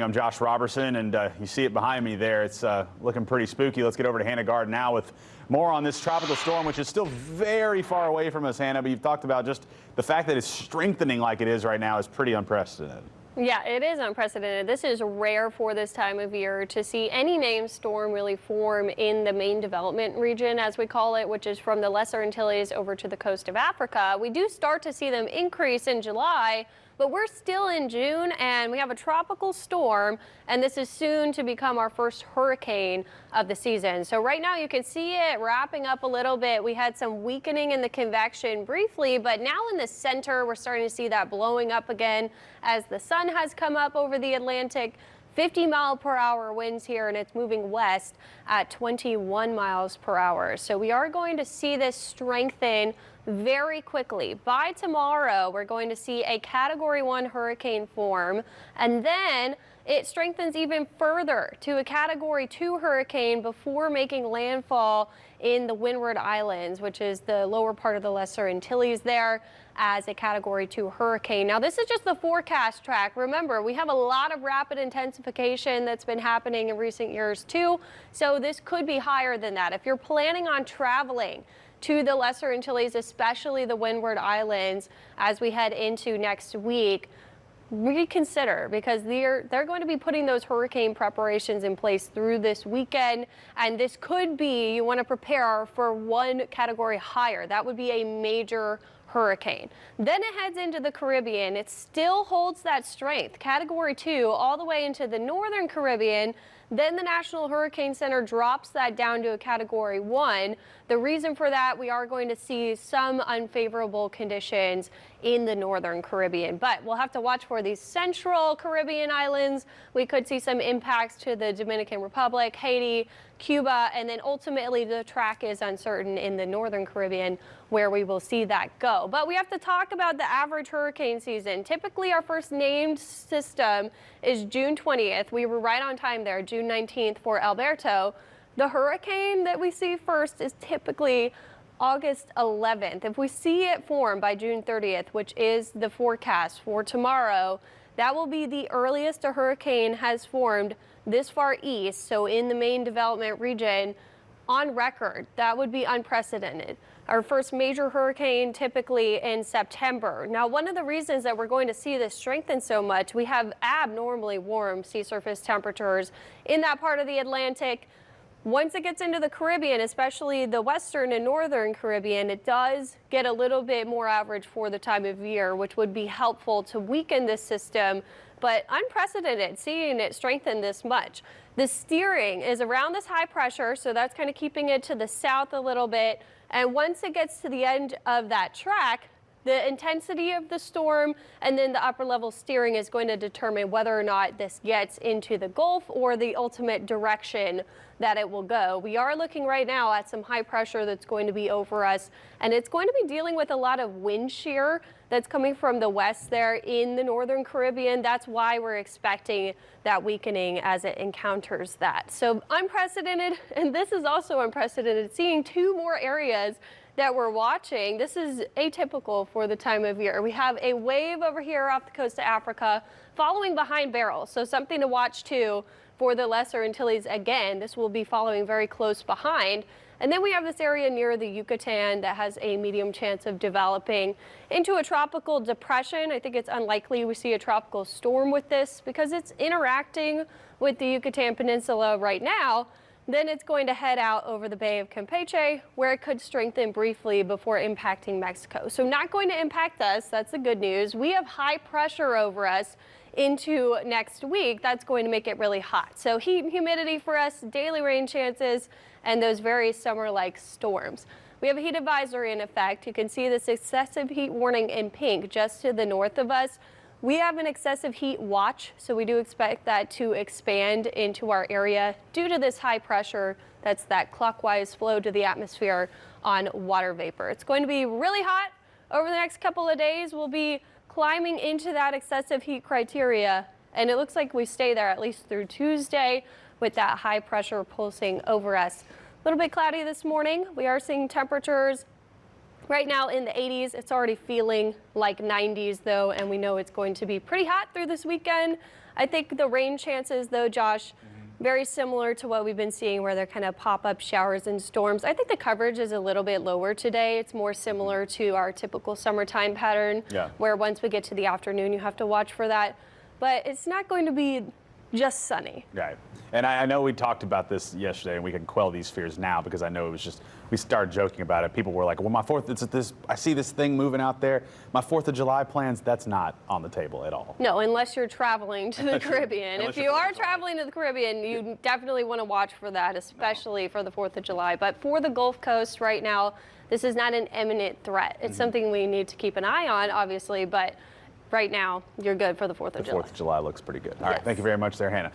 I'm Josh Robertson, and you see it behind me there. It's looking pretty spooky. Let's get over to Hannah Gard now with more on this tropical storm, which is still very far away from us, Hannah. But you've talked about just the fact that it's strengthening like it is right now is pretty unprecedented. Yeah, it is unprecedented. This is rare for this time of year to see any named storm really form in the main development region, as we call it, which is from the Lesser Antilles over to the coast of Africa. We do start to see them increase in July, but we're still in June and we have a tropical storm, and this is soon to become our first hurricane of the season. So right now you can see it wrapping up a little bit. We had some weakening in the convection briefly, but now in the center we're starting to see that blowing up again as the sun has come up over the Atlantic. 50-mile-per-hour winds here, and it's moving west at 21 miles per hour. So we are going to see this strengthen very quickly. By tomorrow, we're going to see a Category 1 hurricane form, and then it strengthens even further to a Category 2 hurricane before making landfall in the Windward Islands, which is the lower part of the Lesser Antilles there, as a Category 2 hurricane. Now, this is just the forecast track. Remember, we have a lot of rapid intensification that's been happening in recent years too, so this could be higher than that. If you're planning on traveling to the Lesser Antilles, especially the Windward Islands, as we head into next week, reconsider, because they're going to be putting those hurricane preparations in place through this weekend, and this could be, you want to prepare for one category higher. That would be a major hurricane. Then it heads into the Caribbean. It still holds that strength, Category 2, all the way into the northern Caribbean. Then the National Hurricane Center drops that down to a Category 1. The reason for that, we are going to see some unfavorable conditions in the northern Caribbean, but we'll have to watch for these central Caribbean islands. We could see some impacts to the Dominican Republic, Haiti, Cuba, and then ultimately the track is uncertain in the northern Caribbean where we will see that go. But we have to talk about the average hurricane season. Typically our first named system is June 20th. We were right on time there, June 19th for Alberto. The hurricane that we see first is typically August 11th. If we see it form by June 30th, which is the forecast for tomorrow, that will be the earliest a hurricane has formed this far east, so in the main development region, on record. That would be unprecedented. Our first major hurricane typically in September. Now, one of the reasons that we're going to see this strengthen so much, we have abnormally warm sea surface temperatures in that part of the Atlantic. Once it gets into the Caribbean, especially the western and northern Caribbean, it does get a little bit more average for the time of year, which would be helpful to weaken this system, but unprecedented seeing it strengthen this much. The steering is around this high pressure, so that's kind of keeping it to the south a little bit. And once it gets to the end of that track, the intensity of the storm and then the upper level steering is going to determine whether or not this gets into the Gulf or the ultimate direction that it will go. We are looking right now at some high pressure that's going to be over us, and it's going to be dealing with a lot of wind shear that's coming from the west there in the northern Caribbean. That's why we're expecting that weakening as it encounters that. So unprecedented, and this is also unprecedented, seeing two more areas that we're watching. This is atypical for the time of year. We have a wave over here off the coast of Africa following behind Beryl, so something to watch too for the Lesser Antilles. Again, this will be following very close behind. And then we have this area near the Yucatan that has a medium chance of developing into a tropical depression. I think it's unlikely we see a tropical storm with this because it's interacting with the Yucatan Peninsula right now. Then it's going to head out over the Bay of Campeche, where it could strengthen briefly before impacting Mexico. So not going to impact us. That's the good news. We have high pressure over us into next week. That's going to make it really hot. So heat and humidity for us, daily rain chances, and those very summer-like storms. We have a heat advisory in effect. You can see this excessive heat warning in pink just to the north of us. We have an excessive heat watch, so we do expect that to expand into our area due to this high pressure. That's that clockwise flow to the atmosphere on water vapor. It's going to be really hot over the next couple of days. We'll be climbing into that excessive heat criteria, and it looks like we stay there at least through Tuesday with that high pressure pulsing over us. A little bit cloudy this morning. We are seeing temperatures Right now in the 80s, it's already feeling like 90s though, and we know it's going to be pretty hot through this weekend. I think the rain chances, though, Josh, very similar to what we've been seeing where they're kind of pop-up showers and storms. I think the coverage is a little bit lower today. It's more similar to our typical summertime pattern, where once we get to the afternoon, you have to watch for that. But it's not going to be just sunny. Right. And I know we talked about this yesterday, and we can quell these fears now because I know it was just, we started joking about it. People were like, well, I see this thing moving out there. My 4th of July plans, that's not on the table at all. No, unless you're traveling to the Caribbean. If you are traveling to the Caribbean, you definitely want to watch for that, especially for the 4th of July. But for the Gulf Coast right now, this is not an imminent threat. It's something we need to keep an eye on, obviously, but right now, you're good for the 4th of July. The 4th of July looks pretty good. All right, thank you very much there, Hannah.